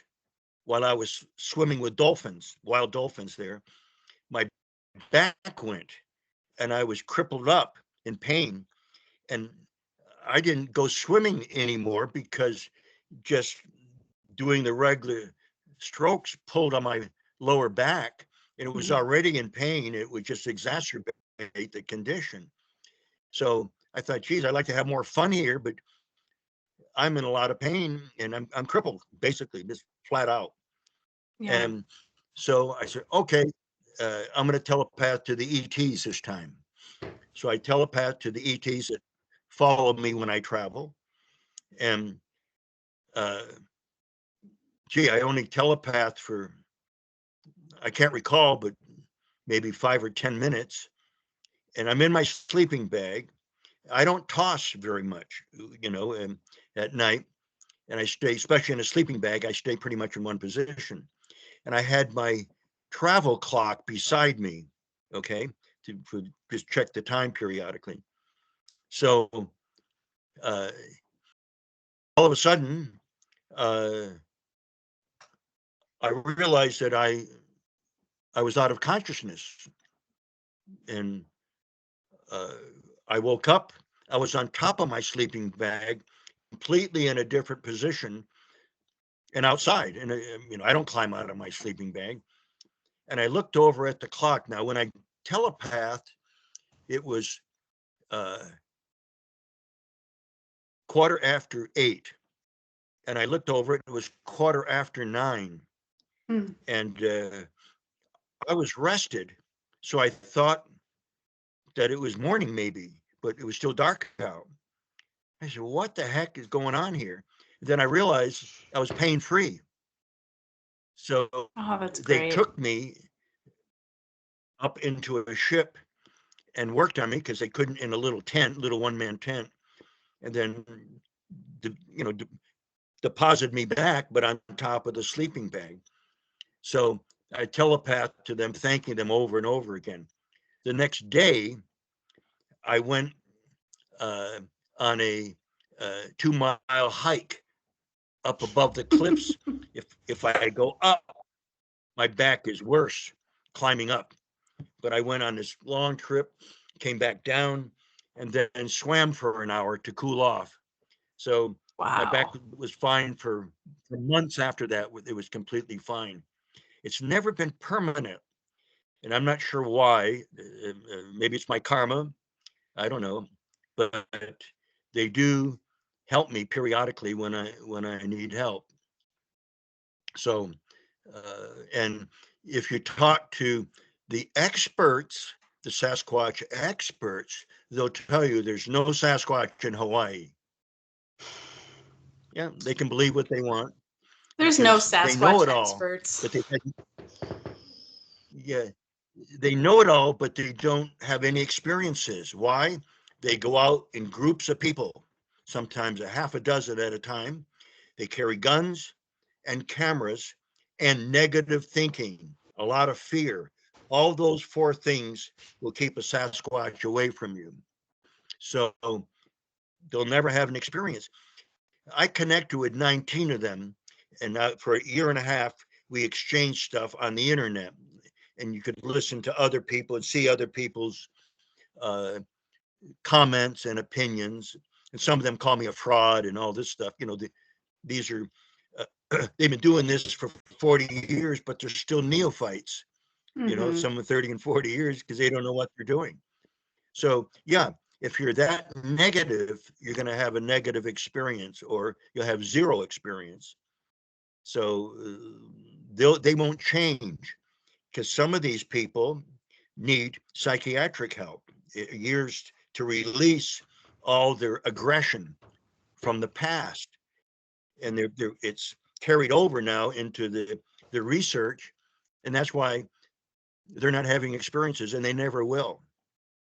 while I was swimming with dolphins, wild dolphins there. My back went, and I was crippled up in pain. And I didn't go swimming anymore because just doing the regular strokes pulled on my lower back, and it was already in pain. It would just exacerbate the condition. So I thought, geez, I'd like to have more fun here, but I'm in a lot of pain, and I'm crippled, basically, just flat out. Yeah. And so I said, okay, I'm going to telepath to the ETs this time. So I telepath to the ETs that follow me when I travel. And uh, I only telepath for, I can't recall, but maybe 5 or 10 minutes. And I'm in my sleeping bag. I don't toss very much, at night. And I stay, especially in a sleeping bag, I stay pretty much in one position. And I had my travel clock beside me, okay, to just check the time periodically. So uh, all of a sudden, uh, I realized that I was out of consciousness, and uh, I woke up. I was on top of my sleeping bag, completely in a different position, and outside. And I don't climb out of my sleeping bag. And I looked over at the clock. Now, when I telepathed, it was uh, 8:15, and I looked over it. It was 9:15, and I was rested, so I thought that it was morning, maybe, but it was still dark out. I said, "What the heck is going on here?" Then I realized I was pain free. So Oh, that's they great. took me up into a ship and worked on me because they couldn't in a little tent, little one-man tent, and then deposited me back, but on top of the sleeping bag. So I telepathed to them, thanking them over and over again. The next day, I went uh, on a 2-mile hike up above the cliffs. If I go up, my back is worse climbing up. But I went on this long trip, came back down, and then swam for an hour to cool off. So my back Wow. was fine for months after that. It was completely fine. It's never been permanent, and I'm not sure why. Maybe it's my karma. I don't know, but they do help me periodically when I need help. So, and if you talk to the experts, the Sasquatch experts, they'll tell you there's no Sasquatch in Hawaii. Yeah, they can believe what they want There's no because they know Sasquatch it all, experts. but yeah, they know it all, but they don't have any experiences. Why? They go out in groups of people, sometimes a half a dozen at a time. They carry guns and cameras and negative thinking, a lot of fear. All those four things will keep a Sasquatch away from you. So they'll never have an experience. I connected with 19 of them, and for a year and a half, we exchanged stuff on the internet. And you could listen to other people and see other people's uh, comments and opinions. And some of them call me a fraud and all this stuff. These are they've been doing this for 40 years, but they're still neophytes. Mm-hmm. Some of 30 and 40 years because they don't know what they're doing. So yeah, if you're that negative, you're going to have a negative experience, or you'll have zero experience. So they won't change because some of these people need psychiatric help, years to release all their aggression from the past, and it's carried over now into the research, and that's why they're not having experiences, and they never will.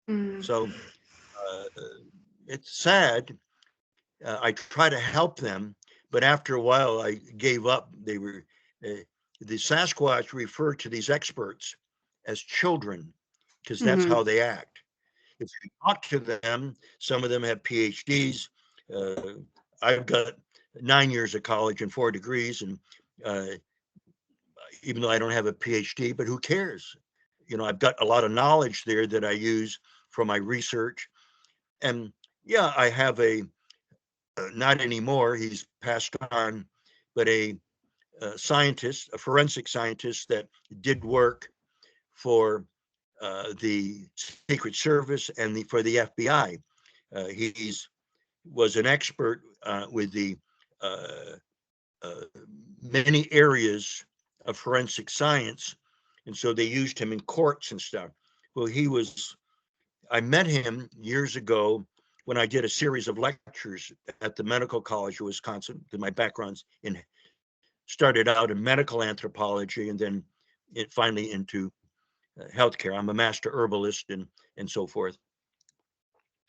Mm. So it's sad. I try to help them, but after a while, I gave up. Uh, the Sasquatch refer to these experts as children because that's Mm-hmm. how they act. If you talk to them, some of them have PhDs. Uh, I've got 9 years of college and 4 degrees, and uh, even though I don't have a PhD, but who cares? I've got a lot of knowledge there that I use for my research. And yeah, I have not anymore, he's passed on, but a scientist, a forensic scientist that did work for the Secret Service and for the FBI. He's was an expert with the uh, uh, many areas of forensic science, and so they used him in courts and stuff. Well, I met him years ago when I did a series of lectures at the Medical College of Wisconsin, because my background's started out in medical anthropology and then finally into healthcare. I'm a master herbalist and so forth.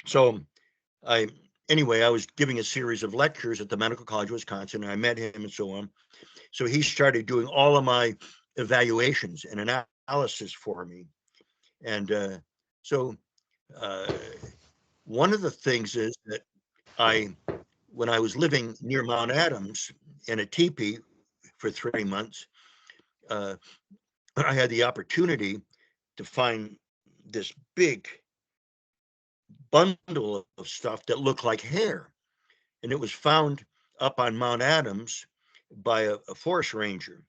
So I anyway, I was giving a series of lectures at the Medical College of Wisconsin, and I met him and so on. So he started doing all of my evaluations and analysis for me. And so uh, one of the things is that when I was living near Mount Adams in a teepee for 3 months, uh, I had the opportunity to find this big bundle of stuff that looked like hair. And it was found up on Mount Adams by a forest ranger.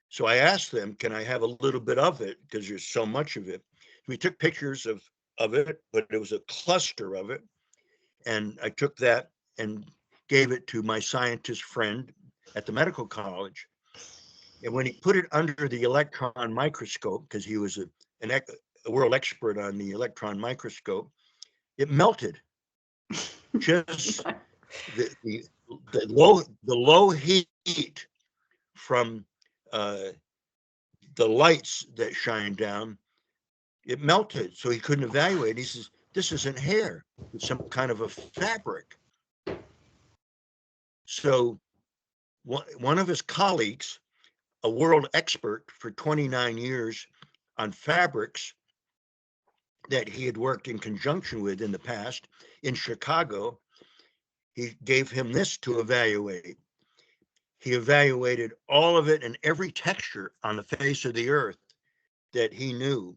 So I asked them, can I have a little bit of it? Because there's so much of it. We took pictures of it, but it was a cluster of it. And I took that and gave it to my scientist friend at the medical college. And when he put it under the electron microscope, because he was a world expert on the electron microscope, it melted. Just the the, the low heat from uh, the lights that shine down, it melted. So he couldn't evaluate. He says, "This isn't hair; it's some kind of a fabric." So one of his colleagues, a world expert for 29 years on fabrics that he had worked in conjunction with in the past in Chicago, he gave him this to evaluate. He evaluated all of it and every texture on the face of the earth that he knew.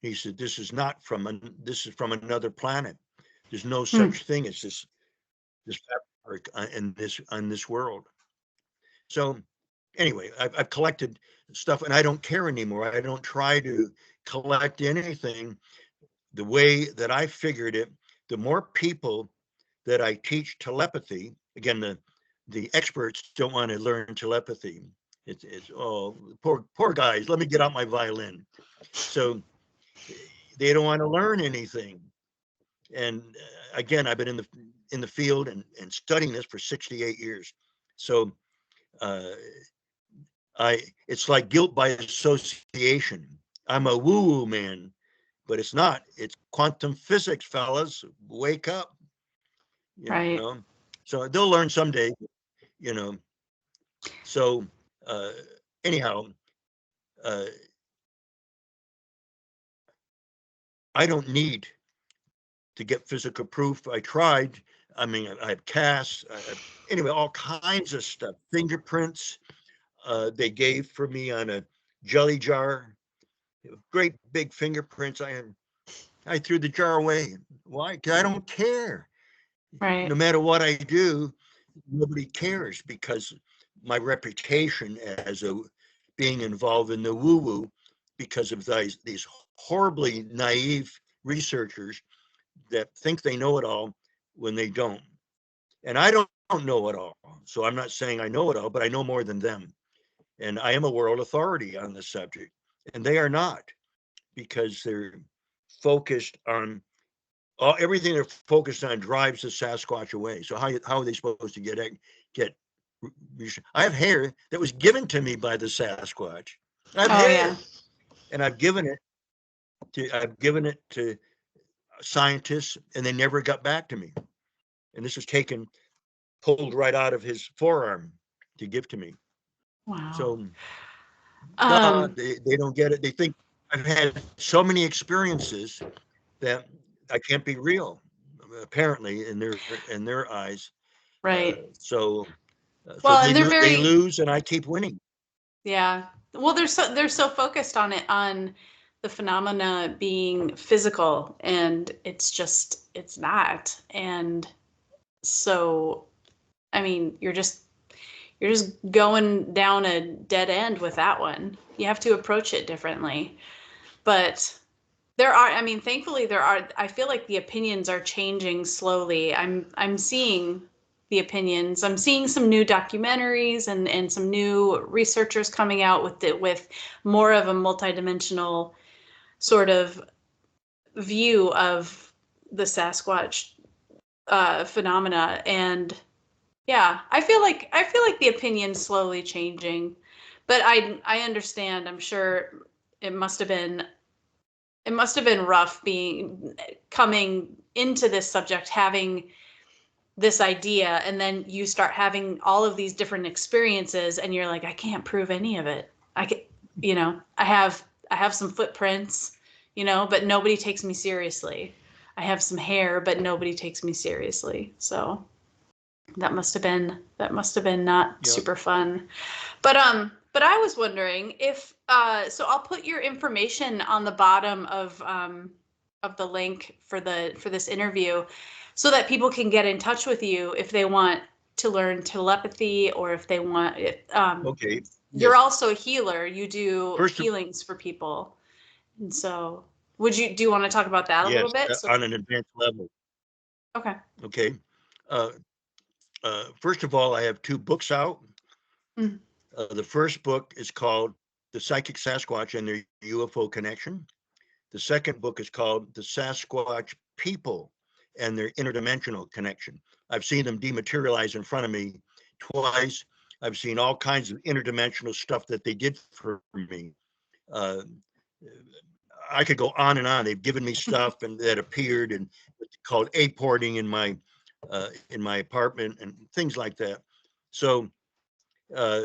He said, this is from another planet. There's no such thing as this fabric on this world. So anyway, I've collected stuff and I don't care anymore. I don't try to collect anything. The way that I figured it, the more people that I teach telepathy, again, the experts don't want to learn telepathy. It's oh, poor guys, let me get out my violin. So they don't want to learn anything. And again, I've been in the field and studying this for 68 years. So it's like guilt by association. I'm a woo-woo man, but it's not. It's quantum physics, fellas. Wake up. Right. Know? So they'll learn someday, you know. So anyhow, I don't need to get physical proof. I tried. I mean, I had casts. Anyway, all kinds of stuff. Fingerprints they gave for me on a jelly jar. Great big fingerprints. I threw the jar away. Why? Because I don't care. Right. No matter what I do, nobody cares because my reputation as being involved in the woo-woo because of these horribly naive researchers that think they know it all when they don't. And I don't know it all. So I'm not saying I know it all, but I know more than them. And I am a world authority on this subject. And they are not because they're focused on everything they're focused on drives the Sasquatch away. So how are they supposed to get? I have hair that was given to me by the Sasquatch. I have hair, and I've given it to scientists, and they never got back to me. And this was pulled right out of his forearm to give to me. Wow. So they don't get it. They think I've had so many experiences that I can't be real. Apparently, in their eyes. Right. So And they lose, and I keep winning. Yeah. Well, they're so focused on the phenomena being physical, and it's not. And so, I mean, you're just going down a dead end with that one. You have to approach it differently. But thankfully I feel like the opinions are changing slowly. I'm seeing the opinions. I'm seeing some new documentaries and some new researchers coming out with more of a multidimensional sort of view of the Sasquatch phenomena. And yeah, I feel like the opinion's slowly changing. But I understand. I'm sure it must have been rough coming into this subject, having this idea, and then you start having all of these different experiences, and you're like, I can't prove any of it. I have some footprints, but nobody takes me seriously. I have some hair, but nobody takes me seriously. So that must have been not super fun. But I was wondering if so I'll put your information on the bottom of the link for this interview so that people can get in touch with you if they want to learn telepathy, or if they want okay. You're also a healer. You do healings for people. And so do you want to talk about that a little bit? On an advanced level. Okay. Okay. First of all, I have 2 books out. The first book is called The Psychic Sasquatch and Their UFO Connection. The second book is called The Sasquatch People and Their Interdimensional Connection. I've seen them dematerialize in front of me twice. I've seen all kinds of interdimensional stuff that they did for me. I could go on and on. They've given me stuff and that appeared, and it's called apporting in my apartment and things like that. So uh,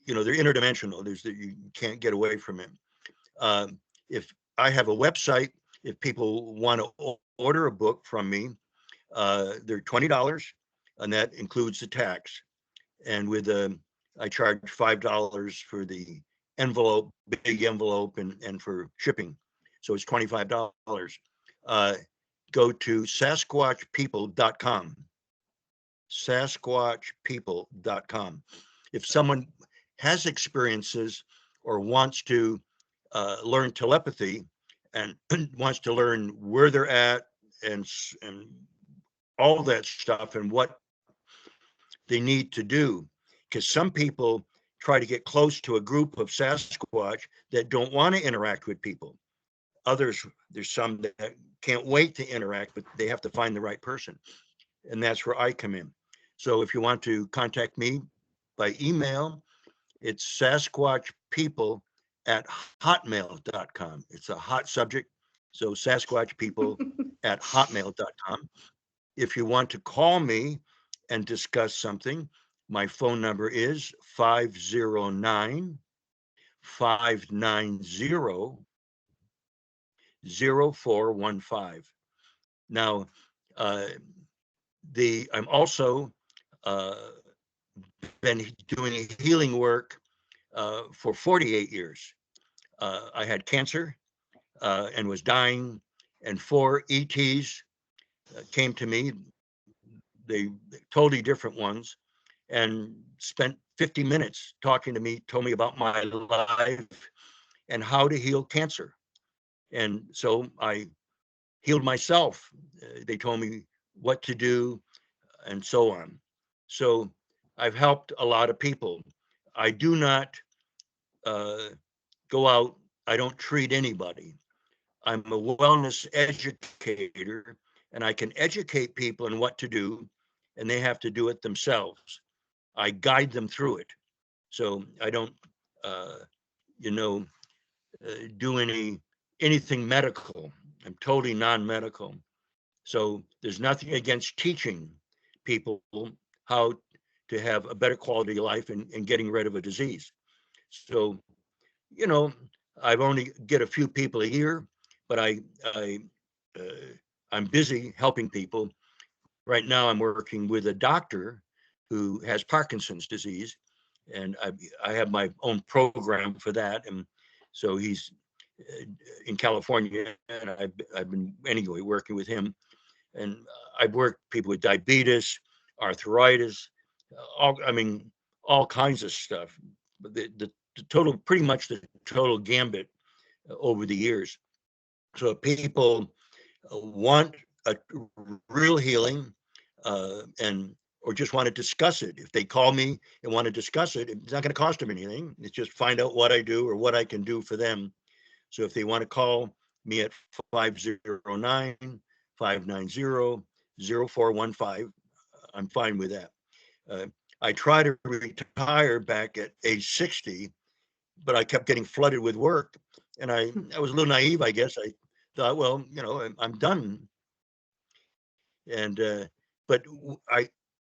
they're interdimensional. You can't get away from it. If I have a website, if people want to order a book from me, they're $20, and that includes the tax. And I charge $5 for the envelope, big envelope, and for shipping. So it's $25. Uh, Go to sasquatchpeople.com. Sasquatchpeople.com. If someone has experiences or wants to learn telepathy and wants to learn where they're at and all that stuff and what they need to do, because some people try to get close to a group of Sasquatch that don't want to interact with people. Others, there's some that can't wait to interact, but they have to find the right person. And that's where I come in. So if you want to contact me by email, it's sasquatchpeople at hotmail.com. It's a hot subject. So sasquatchpeople at hotmail.com. If you want to call me and discuss something, my phone number is 509 590 0415. Now, uh, I'm also uh, been doing healing work for 48 years. I had cancer and was dying, and 4 ETs came to me. They totally different ones, and spent 50 minutes talking to me, told me about my life and how to heal cancer. And so I healed myself. They told me what to do and so on. So I've helped a lot of people. I do not uh, go out, I don't treat anybody. I'm a wellness educator, and I can educate people in what to do, and they have to do it themselves. I guide them through it. So I don't, uh, you know, do anything medical. I'm totally non-medical. So there's nothing against teaching people how to have a better quality of life and getting rid of a disease. So, you know, I've only get a few people a year, but I uh, I'm busy helping people. Right now, I'm working with a doctor who has Parkinson's disease, and I have my own program for that. And so he's in California, and I've been anyway working with him. And I've worked people with diabetes, arthritis, I mean, all kinds of stuff. The total, pretty much the total gambit over the years. So if people want a real healing and or just want to discuss it, if they call me and want to discuss it, it's not going to cost them anything. It's just find out what I do or what I can do for them. So if they want to call me at 509 590 0415, I'm fine with that. Uh, I tried to retire back at age 60, but I kept getting flooded with work. And I was a little naive, I guess. I thought, well, I'm done. And, but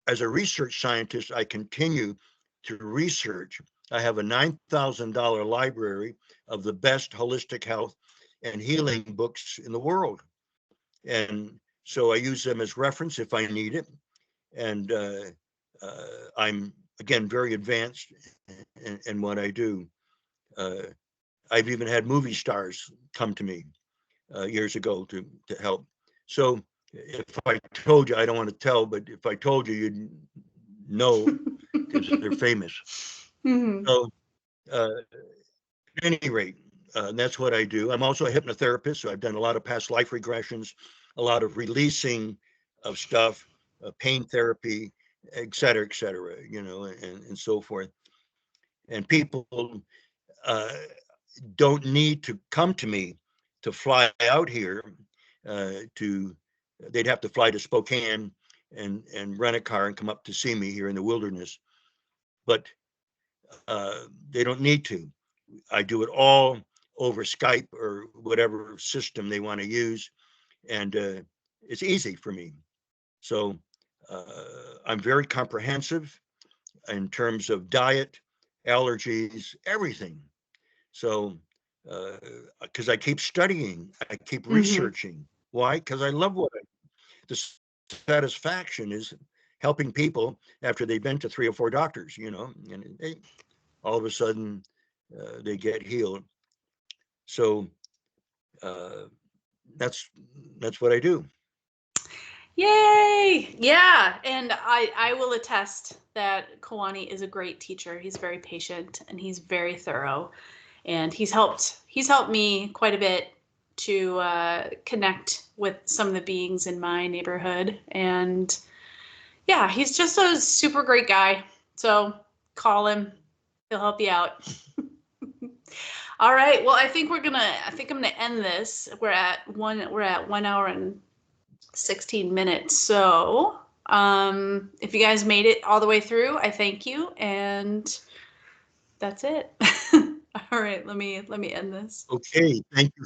as a research scientist, I continue to research. I have a $9,000 library of the best holistic health and healing books in the world. And so I use them as reference if I need it. And I'm, again, very advanced in what I do. Uh, I've even had movie stars come to me years ago to help. So if I told you, I don't want to tell, but if I told you, you'd know because they're famous. Mhm. So uh, at any rate, that's what I do. I'm also a hypnotherapist, so I've done a lot of past life regressions, a lot of releasing of stuff, pain therapy, et cetera, and so forth. And people uh, don't need to come to me to fly out here they'd have to fly to Spokane and rent a car and come up to see me here in the wilderness. But they don't need to. I do it all over Skype or whatever system they want to use, and it's easy for me. So I'm very comprehensive. in terms of diet, allergies, everything. So, because I keep studying, I keep researching. Why? Because I love what the satisfaction is helping people after they've been to 3 or 4 doctors, and all of a sudden they get healed. So uh, that's what I do. Yay! Yeah, and I will attest that Kewaunee is a great teacher. He's very patient and he's very thorough, and he's helped me quite a bit to connect with some of the beings in my neighborhood. And yeah, he's just a super great guy. So call him; he'll help you out. All right. Well, I think I'm gonna end this. We're at 1 hour and 16 minutes. So if you guys made it all the way through, I thank you, and that's it. All right, let me end this. Okay, thank you